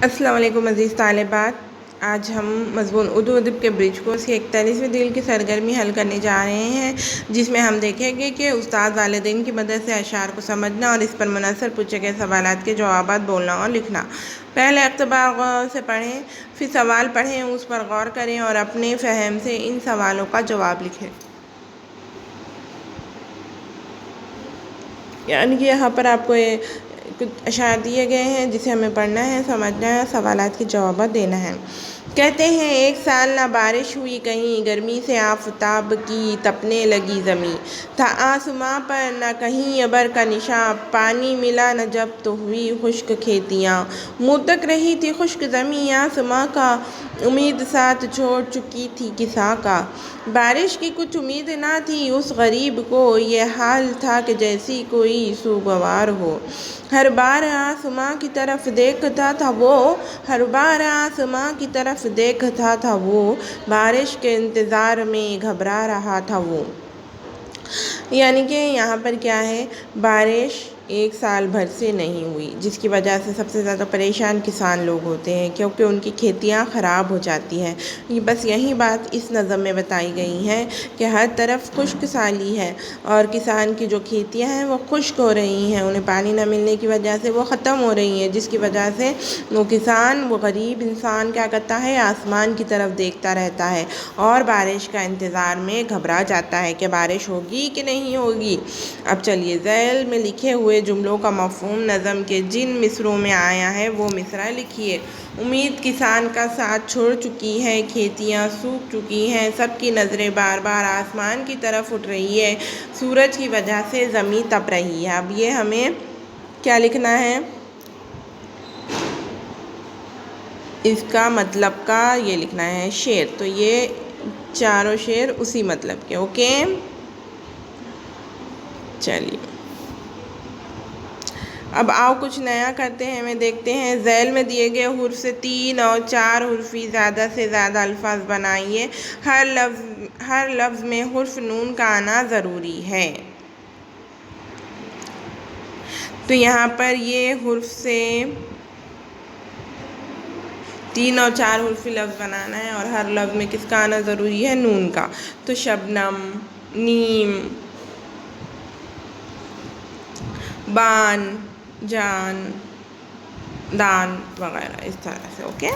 السلام علیکم عزیز طالبات، آج ہم مضمون اردو ادب کے برج کورس کی 41ویں دل کی سرگرمی حل کرنے جا رہے ہیں، جس میں ہم دیکھیں گے کہ استاد والدین کی مدد سے اشعار کو سمجھنا اور اس پر منحصر پوچھے گئے سوالات کے جوابات بولنا اور لکھنا۔ پہلے اقتباس غور سے پڑھیں، پھر سوال پڑھیں، اس پر غور کریں اور اپنے فہم سے ان سوالوں کا جواب لکھیں۔ یعنی کہ یہاں پر آپ کو کچھ اشعار دیے گئے ہیں جسے ہمیں پڑھنا ہے، سمجھنا ہے، سوالات کے جوابات دینا ہے۔ کہتے ہیں ایک سال نہ بارش ہوئی کہیں، گرمی سے آفتاب کی تپنے لگی زمیں، تھا آسماں پر نہ کہیں ابر کا نشاں، پانی ملا نہ جب تو ہوئی خشک کھیتیاں، منہ تک رہی تھی خشک زمیں آسماں کا، امید ساتھ چھوڑ چکی تھی کساں کا، بارش کی کچھ امید نہ تھی اس غریب کو، یہ حال تھا کہ جیسی کوئی سوگوار ہو، ہر بار آسماں کی طرف دیکھتا تھا وہ، ہر بار آسماں کی طرف دیکھتا تھا وہ، بارش کے انتظار میں گھبرا رہا تھا وہ۔ یعنی کہ یہاں پر کیا ہے، بارش ایک سال بھر سے نہیں ہوئی، جس کی وجہ سے سب سے زیادہ پریشان کسان لوگ ہوتے ہیں، کیونکہ ان کی کھیتیاں خراب ہو جاتی ہیں۔ بس یہی بات اس نظم میں بتائی گئی ہے کہ ہر طرف خشک سالی ہے اور کسان کی جو کھیتیاں ہیں وہ خشک ہو رہی ہیں، انہیں پانی نہ ملنے کی وجہ سے وہ ختم ہو رہی ہیں، جس کی وجہ سے وہ کسان، وہ غریب انسان کیا کرتا ہے، آسمان کی طرف دیکھتا رہتا ہے اور بارش کا انتظار میں گھبرا جاتا ہے کہ بارش ہوگی کہ نہیں ہوگی۔ اب چلیے ذیل میں لکھے ہوئے جملوں کا مفہوم نظم کے جن مصرعوں میں آیا ہے وہ مصرع لکھیے۔ امید کسان کا ساتھ چھوڑ چکی ہے، کھیتیاں سوکھ چکی ہیں، سب کی نظریں بار بار آسمان کی طرف اٹھ رہی ہے، سورج کی وجہ سے زمین تپ رہی ہے۔ اب یہ ہمیں کیا لکھنا ہے، اس کا مطلب کا یہ لکھنا ہے شعر، تو یہ چاروں شعر اسی مطلب کے، اوکے۔ چلیے اب آؤ کچھ نیا کرتے ہیں، ہمیں دیکھتے ہیں ذیل میں دیے گئے حروف سے 3 اور 4 حرفی زیادہ سے زیادہ الفاظ بنائیے، ہر لفظ میں حرف نون کا آنا ضروری ہے۔ تو یہاں پر یہ حرف سے 3 اور 4 حرفی لفظ بنانا ہے اور ہر لفظ میں کس کا آنا ضروری ہے، نون کا۔ تو شبنم، نیم، بان، جان، دان وغیرہ اس طرح سے، اوکے۔